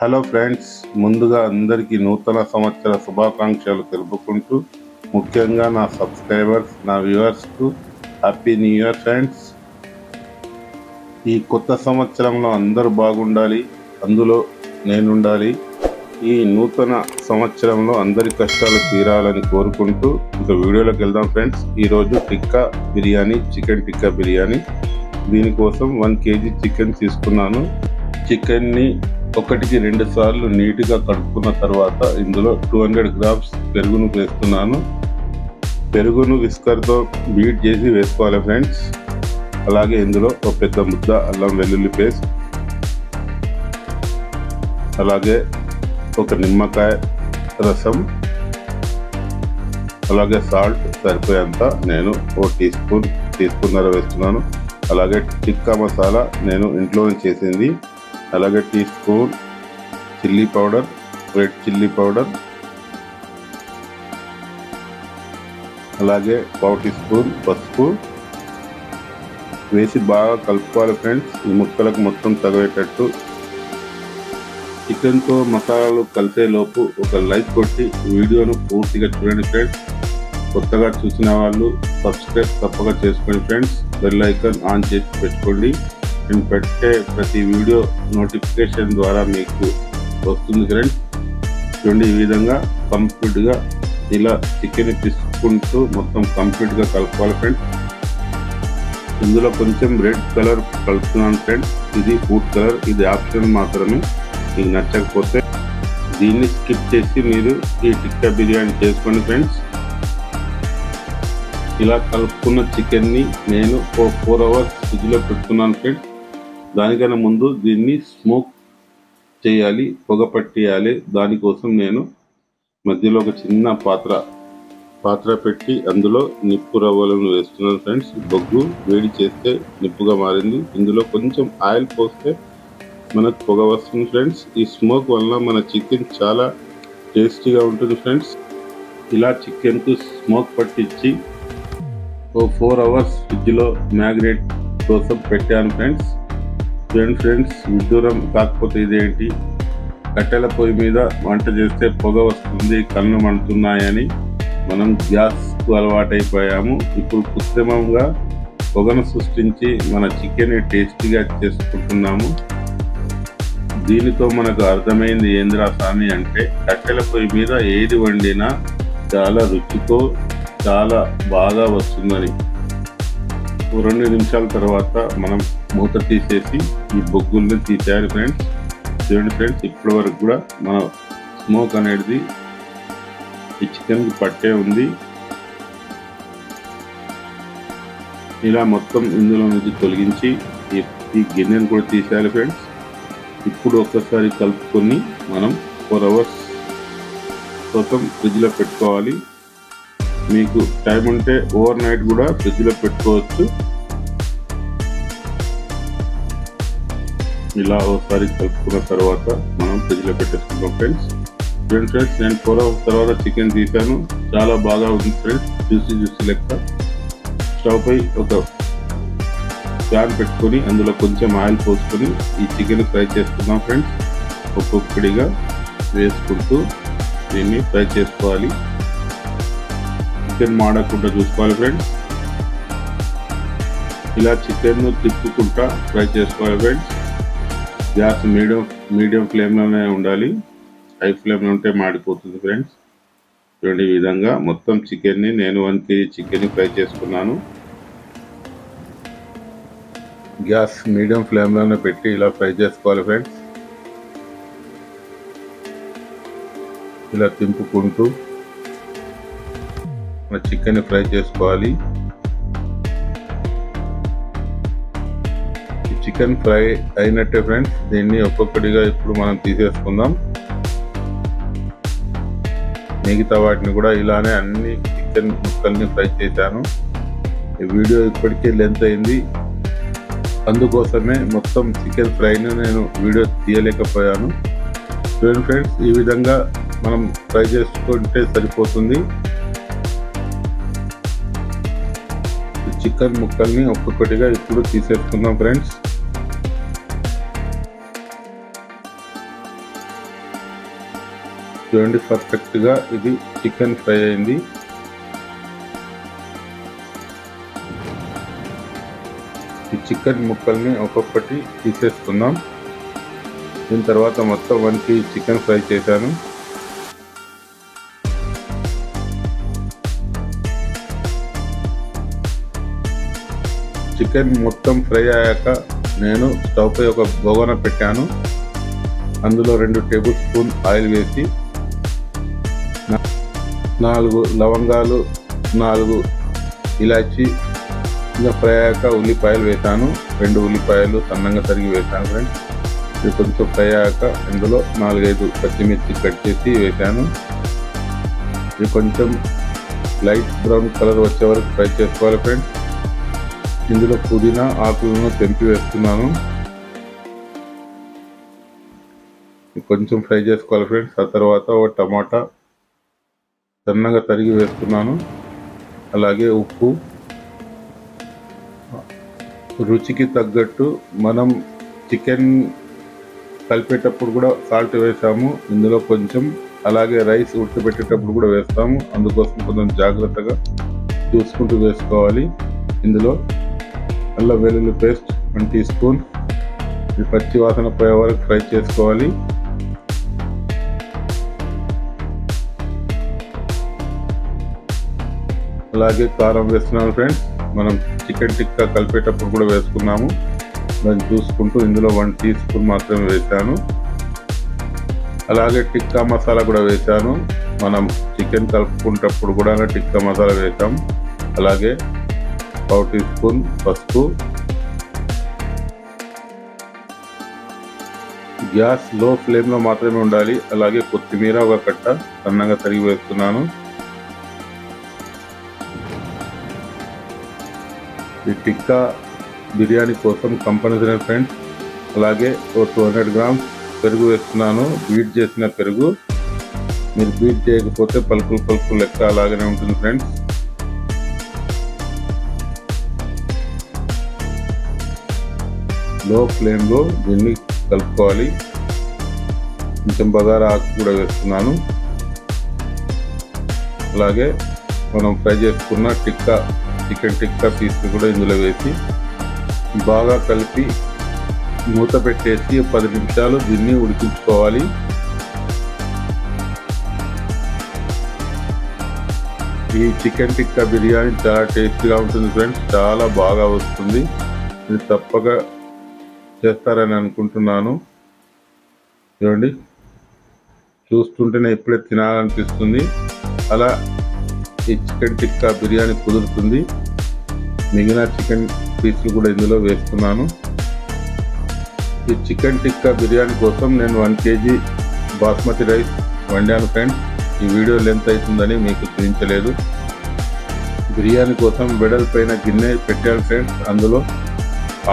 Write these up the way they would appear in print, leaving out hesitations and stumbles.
Hello friends, ముందుగా అందరికీ నూతన సంవత్సర శుభాకాంక్షలు తెలుపుకుంటూ, ముఖ్యంగా నా సబ్స్క్రైబర్స్, నా వ్యూవర్స్కు హ్యాపీ న్యూ ఇయర్ ఫ్రెండ్స్. ఈ కొత్త సంవత్సరంలో అందరూ బాగుండాలి, అందులో నేనుండాలి. ఈ నూతన సంవత్సరంలో అందరి కష్టాలు తీరాలని కోరుకుంటూ ఇక వీడియోలోకి వెళ్దాం ఫ్రెండ్స్. ఈరోజు టిక్కా బిర్యానీ, చికెన్ టిక్కా బిర్యానీ. దీనికోసం 1 kg చికెన్ తీసుకున్నాను. చికెన్ని 1-2 సార్లు నీట్గా కడుక్కున్న తర్వాత ఇందులో 200 grams పెరుగును వేస్తున్నాను. పెరుగును విస్కర్తో బీట్ చేసి వేసుకోవాలి ఫ్రెండ్స్. అలాగే ఇందులో ఒక పెద్ద ముద్ద అల్లం వెల్లుల్లి పేస్ట్, అలాగే ఒక నిమ్మకాయ రసం, అలాగే సాల్ట్ సరిపోయేంత నేను 1 టీస్పూన్నర వేస్తున్నాను. అలాగే టిక్కా మసాలా నేను ఇంట్లోనే చేసింది. అలాగే 1 teaspoon chilli powder, red chilli powder, అలాగే 1/4 టీస్పూన్ పసుపు వేసి బాగా కలుపుకోవాలి ఫ్రెండ్స్. ఈ ముక్కలకు మొత్తం తగిలేటట్టు. చికెన్తో మసాలాలు కలిసే లోపు ఒక లైక్ కొట్టి వీడియోను పూర్తిగా చూడండి ఫ్రెండ్స్. కొత్తగా చూసిన వాళ్ళు సబ్స్క్రైబ్ తప్పక చేసుకోండి ఫ్రెండ్స్. బెల్ ఐకాన్ ఆన్ చేసి పెట్టుకోండి. నేను పెట్టే ప్రతి వీడియో నోటిఫికేషన్ ద్వారా మీకు వస్తుంది ఫ్రెండ్స్. చూడండి, ఈ విధంగా కంప్లీట్గా ఇలా చికెన్ తీసుకుంటూ మొత్తం కంప్లీట్గా కలుపుకోవాలి ఫ్రెండ్స్. ఇందులో కొంచెం రెడ్ కలర్ కలుపుతున్నాను ఫ్రెండ్స్. ఇది ఫుడ్ కలర్, ఇది ఆప్షనల్ మాత్రమే. మీకు నచ్చకపోతే దీన్ని స్కిప్ చేసి మీరు ఈ టిక్కా బిర్యానీ చేసుకోండి ఫ్రెండ్స్. ఇలా కలుపుకున్న చికెన్ని నేను 4 hours ఫ్రిడ్జ్లో పెట్టుకున్నాను ఫ్రెండ్స్. దానికన్నా ముందు దీన్ని స్మోక్ చేయాలి, పొగ పట్టేయాలి. దానికోసం నేను మధ్యలో ఒక చిన్న పాత్ర పెట్టి అందులో నిప్పు రవ్వలను వేస్తున్నాను ఫ్రెండ్స్. బొగ్గు వేడి చేస్తే నిప్పుగా మారింది. ఇందులో కొంచెం ఆయిల్ పోస్తే మనకు పొగ వస్తుంది ఫ్రెండ్స్. ఈ స్మోక్ వల్ల మన చికెన్ చాలా టేస్టీగా ఉంటుంది ఫ్రెండ్స్. ఇలా చికెన్కు స్మోక్ పట్టించి 4 hours ఫ్రిడ్జ్లో మ్యాగ్నేట్ కోసం పెట్టాను ఫ్రెండ్స్. ఫ్రెండ్స్ విడ్డూరం కాకపోతే ఇదేంటి, కట్టెల పొయ్యి మీద వంట చేస్తే పొగ వస్తుంది, కళ్ళు మండుతున్నాయని మనం గ్యాస్కు అలవాటైపోయాము. ఇప్పుడు కృత్రిమంగా పొగను సృష్టించి మన చికెన్ టేస్టీగా చేసుకుంటున్నాము. దీనితో మనకు అర్థమైంది ఏంద్రా స్వామి అంటే, కట్టెల పొయ్యి మీద ఏది వండినా చాలా రుచితో చాలా బాగా వస్తుందని. 2 నిమిషాల తర్వాత మనం మూత తీసేసి ఈ బొగ్గుల్ని తీసేయాలి ఫ్రెండ్స్. చూడండి ఫ్రెండ్స్, ఇప్పటి వరకు కూడా మన స్మోక్ అనేది ఈ చికెన్కి పట్టే ఉంది. ఇలా మొత్తం ఇందులో నుంచి తొలగించి ఈ గిన్నెను కూడా తీసేయాలి ఫ్రెండ్స్. ఇప్పుడు ఒక్కసారి కలుపుకొని మనం 4 hours కోసం ఫ్రిడ్జ్లో పెట్టుకోవాలి. మీకు టైం ఉంటే ఓవర్ నైట్ కూడా ఫ్రిడ్జ్లో పెట్టుకోవచ్చు. ఇలా ఒకసారి కలుపుకున్న తర్వాత మనం ఫ్రిడ్జ్లో పెట్టేసుకుంటాం ఫ్రెండ్స్. నేను 4 hours తర్వాత చికెన్ తీసాను. చాలా బాగా ఉంది ఫ్రెండ్స్, జ్యూసీ లెక్క. స్టవ్ పై ఒక ప్యాన్ పెట్టుకొని అందులో కొంచెం ఆయిల్ పోసుకొని ఈ చికెన్ ఫ్రై చేసుకుందాం ఫ్రెండ్స్. ఒక్కొక్కడిగా వేసుకుంటూ దీన్ని ఫ్రై చేసుకోవాలి. చికెన్ మాడకుండా చూసుకోవాలి ఫ్రెండ్స్. ఇలా చికెన్ను తిప్పుకుంటా ఫ్రై చేసుకోవాలి ఫ్రెండ్స్. గ్యాస్ మీడియం ఫ్లేమ్లోనే ఉండాలి. హై ఫ్లేమ్లో ఉంటే మాడిపోతుంది ఫ్రెండ్స్. చూడండి, ఈ విధంగా మొత్తం చికెన్ని నేను 1 kg చికెన్ని ఫ్రై చేసుకున్నాను. గ్యాస్ మీడియం ఫ్లేమ్లోనే పెట్టి ఇలా ఫ్రై చేసుకోవాలి ఫ్రెండ్స్. ఇలా తింపుకుంటూ మన చికెన్ ఫ్రై చేసుకోవాలి. ఈ చికెన్ ఫ్రై అయినట్టే ఫ్రెండ్స్. దీన్ని ఒక్కొక్కటిగా ఇప్పుడు మనం తీసేసుకుందాం. మిగతా వాటిని కూడా ఇలానే అన్ని చికెన్ ముక్కల్ని ఫ్రై చేశాను. ఈ వీడియో ఇప్పటికీ లెంత్ అయింది, అందుకోసమే మొత్తం చికెన్ ఫ్రైని నేను వీడియో తీయలేకపోయాను. చూడండి ఫ్రెండ్స్, ఈ విధంగా మనం ఫ్రై చేసుకుంటే సరిపోతుంది. చికెన్ ముక్కల్ని ఒక్కొక్కటిగా ఇప్పుడు తీసేసుకుందాం ఫ్రెండ్స్. చూడండి, పర్ఫెక్ట్గా ఇది చికెన్ ఫ్రై అయింది. ఈ చికెన్ ముక్కల్ని ఒక్కొక్కటి తీసేసుకుందాం. దీని తర్వాత మొత్తం 1 kg చికెన్ ఫ్రై చేశాను. చికెన్ మొత్తం ఫ్రై అయ్యాక నేను స్టవ్ పై ఒక బగోన పెట్టాను. అందులో 2 టేబుల్ స్పూన్ ఆయిల్ వేసి 4 లవంగాలు, 4 ఇలాచి ఇంకా ఫ్రై అయ్యాక ఉల్లిపాయలు వేసాను. 2 ఉల్లిపాయలు సన్నంగా తరిగి వేసాను ఫ్రెండ్స్. ఇది కొంచెం ఫ్రై అయ్యాక ఇందులో 4-5 పచ్చిమిర్చి కట్ చేసి వేసాను. ఇది కొంచెం లైట్ బ్రౌన్ కలర్ వచ్చే వరకు ఫ్రై చేసుకోవాలి ఫ్రెండ్స్. ఇందులో పుదీనా ఆకులను తెంపి వేస్తున్నాను. కొంచెం ఫ్రై చేసుకోవాలి ఫ్రెండ్స్. ఆ తర్వాత ఒక టమాటా సన్నగా తరిగి వేస్తున్నాను. అలాగే ఉప్పు, రుచికి తగ్గట్టు మనం చికెన్ కలిపేటప్పుడు కూడా సాల్ట్ వేసాము ఇందులో కొంచెం. అలాగే రైస్ ఉడకబెట్టేటప్పుడు కూడా వేస్తాము, అందుకోసం కొంచెం జాగ్రత్తగా చూసుకుంటూ వేసుకోవాలి. ఇందులో అల్లం వెల్లుల్లి పేస్ట్ 1 టీ స్పూన్. ఇది పచ్చి వాసన పోయే వరకు ఫ్రై చేసుకోవాలి. అలాగే కారం వేస్తున్నాను ఫ్రెండ్స్. మనం చికెన్ టిక్కా కలిపేటప్పుడు కూడా వేసుకున్నాము, దాన్ని చూసుకుంటూ ఇందులో 1 టీ స్పూన్ మాత్రమే వేసాను. అలాగే టిక్కా మసాలా కూడా వేసాను. మనం చికెన్ కలుపుకునేటప్పుడు కూడా టిక్కా మసాలా వేసాం. అలాగే 1 టీ స్పూన్ పసుపు. గ్యాస్ లో ఫ్లేమ్లో మాత్రమే ఉండాలి. అలాగే కొత్తిమీర ఒక కట్ట సన్నగా తరిగి వేస్తున్నాను. ఈ టిక్కా బిర్యానీ కోసం కంపల్సరీ ఫ్రెండ్స్. అలాగే 200 గ్రామ్స్ పెరుగు వేస్తున్నాను, బీట్ చేసిన పెరుగు. మీరు బీట్ చేయకపోతే పలుకులు పలుకులు లెక్క అలాగనే ఉంటుంది ఫ్రెండ్స్. లో ఫ్లేమ్లో దీన్ని కలుపుకోవాలి. కొంచెం బగారా ఆకు కూడా వేస్తున్నాను. అలాగే మనం ఫ్రై చేసుకున్న చికెన్ టిక్కా పీస్ని కూడా ఇందులో వేసి బాగా కలిపి మూత పెట్టేసి 10 నిమిషాలు దీన్ని ఉడికించుకోవాలి. ఈ చికెన్ టిక్కా బిర్యానీ చాలా టేస్టీగా ఉంటుంది ఫ్రెండ్స్, చాలా బాగా వస్తుంది. ఇది తప్పక చేస్తారని అనుకుంటున్నాను. చూడండి, చూస్తుంటేనే ఇప్పుడే తినాలనిపిస్తుంది. అలా ఈ చికెన్ టిక్కా బిర్యానీ కుదురుతుంది. మిగిలిన చికెన్ పీసులు కూడా ఇందులో వేస్తున్నాను. ఈ చికెన్ టిక్కా బిర్యానీ కోసం నేను 1 kg బాస్మతి రైస్ వండాను ఫ్రెండ్స్. ఈ వీడియో లెంత్ అవుతుందని మీకు చూపించలేదు. బిర్యానీ కోసం వెడల్పైన గిన్నె పెట్టాను ఫ్రెండ్స్. అందులో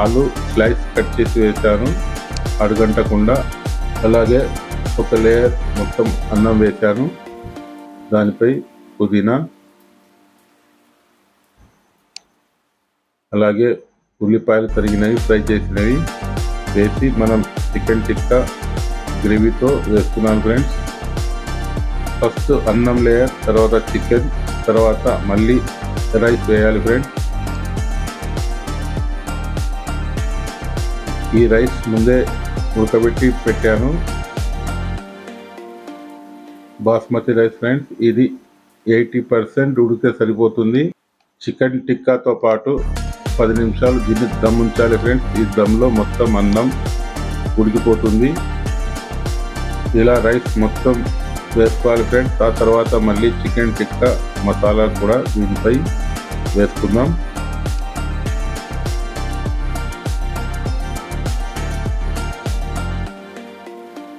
ఆలు స్లైస్ కట్ చేసి వేసాను అడుగంటకుండా. అలాగే ఒక లేయర్ మొత్తం అన్నం వేసాను. దానిపై పుదీనా, అలాగే ఉల్లిపాయలు తరిగినవి ఫ్రై చేసినవి వేసి మనం చికెన్ టిక్కా గ్రేవీతో వేస్తున్నాను ఫ్రెండ్స్. ఫస్ట్ అన్నం లేయర్, తర్వాత చికెన్, తర్వాత మళ్ళీ రైస్ వేయాలి ఫ్రెండ్స్. ఈ రైస్ ముందే ఉడకబెట్టి పెట్టాను, బాస్మతి రైస్ ఫ్రెండ్స్. ఇది 80% ఉడికితే సరిపోతుంది. చికెన్ టిక్కాతో పాటు 10 నిమిషాలు దీన్ని దమ్ ఉంచాలి ఫ్రెండ్స్. ఈ దమ్లో మొత్తం అన్నం ఉడికిపోతుంది. ఇలా రైస్ మొత్తం వేసుకోవాలి ఫ్రెండ్స్. ఆ తర్వాత మళ్ళీ చికెన్ టిక్కా మసాలా కూడా దీనిపై వేసుకుందాం.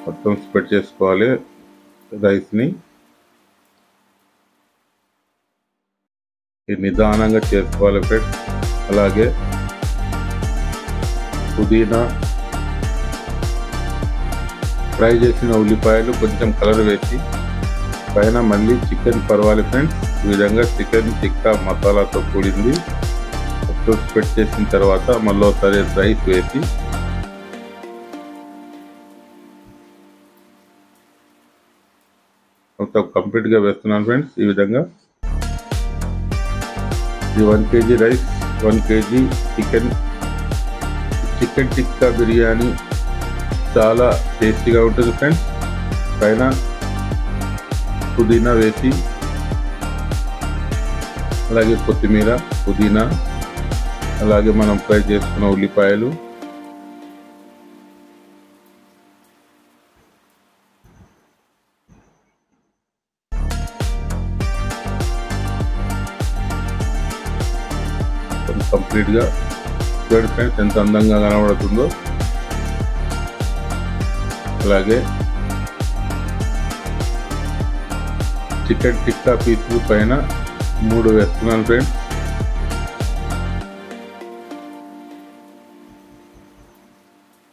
మొత్తం స్ప్రెడ్ చేసుకోవాలి రైస్ని. ఇది నిదానంగా చేసుకోవాలి ఫ్రెండ్స్. అలాగే పుదీనా, ఫ్రై చేసిన ఉల్లిపాయలు కొంచెం కలర్ వేసి పైన మళ్ళీ చికెన్ పరవాలి ఫ్రెండ్స్. ఈ విధంగా చికెన్ టిక్కా మసాలాతో కూడింది మొత్తం స్ప్రెడ్ చేసిన తర్వాత మళ్ళీ ఒకసారి రైస్ వేసి కంప్లీట్గా వేస్తున్నాను ఫ్రెండ్స్. ఈ విధంగా ఇది 1 kg rice, 1 kg chicken tikka biryani చాలా టేస్టీగా ఉంటుంది ఫ్రెండ్స్. పైన పుదీనా వేసి, అలాగే కొత్తిమీర, పుదీనా, అలాగే మనం ఫ్రై చేసుకున్న ఉల్లిపాయలు, కంప్లీట్గా చూడండి ఫ్రెండ్స్ ఎంత అందంగా కనబడుతుందో. అలాగే చికెన్ టిక్కా పీసులు పైన 3 వేస్తున్నాను ఫ్రెండ్స్.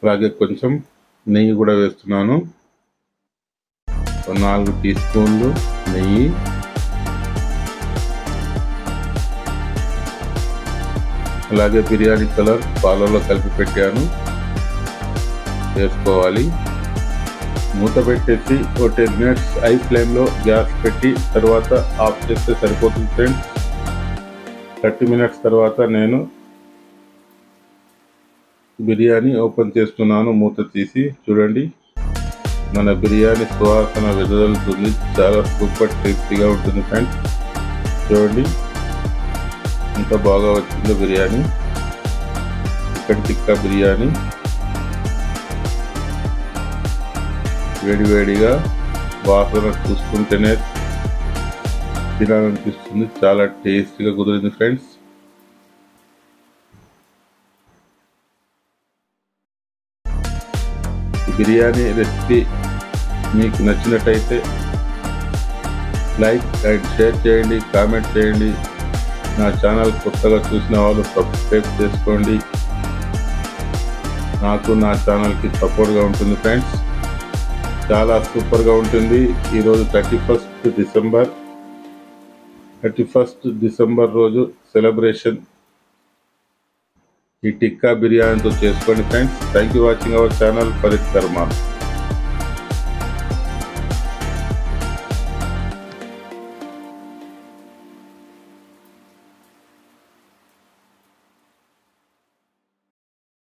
అలాగే కొంచెం నెయ్యి కూడా వేస్తున్నాను, 4 టీ స్పూన్లు నెయ్యి. అలాగే బిర్యానీ కలర్ పాలలో కలిపి పెట్టాను, వేసుకోవాలి. మూత పెట్టేసి ఒక 10 minutes హై ఫ్లేమ్లో గ్యాస్ పెట్టి తర్వాత ఆఫ్ చేస్తే సరిపోతుంది ఫ్రెండ్స్. 30 minutes తర్వాత నేను బిర్యానీ ఓపెన్ చేస్తున్నాను. మూత తీసి చూడండి, మన బిర్యానీ సువాసన వెదజల్లుతుంది. చాలా సూపర్ టేస్టీగా ఉంటుంది ఫ్రెండ్స్. చూడండి ఎంత బాగా వచ్చిందో బిర్యానీ, చికెన్ టిక్కా బిర్యానీ. వేడివేడిగా వాసన చూసుకుంటేనే తినాలనిపిస్తుంది. చాలా టేస్టీగా కుదిరింది ఫ్రెండ్స్. ఈ బిర్యానీ రెసిపీ మీకు నచ్చినట్టయితే లైక్ అండ్ షేర్ చేయండి, కామెంట్ చేయండి. నా ఛానల్ కొత్తగా చూసిన వాళ్ళు సబ్స్క్రైబ్ చేసుకోండి. నాకు నా ఛానల్కి సపోర్ట్గా ఉంటుంది ఫ్రెండ్స్. చాలా సూపర్గా ఉంటుంది. ఈరోజు 31st డిసెంబర్ రోజు సెలబ్రేషన్ ఈ టిక్కా బిర్యానీతో చేసుకోండి friends. Thank you watching our channel Farid కర్మ.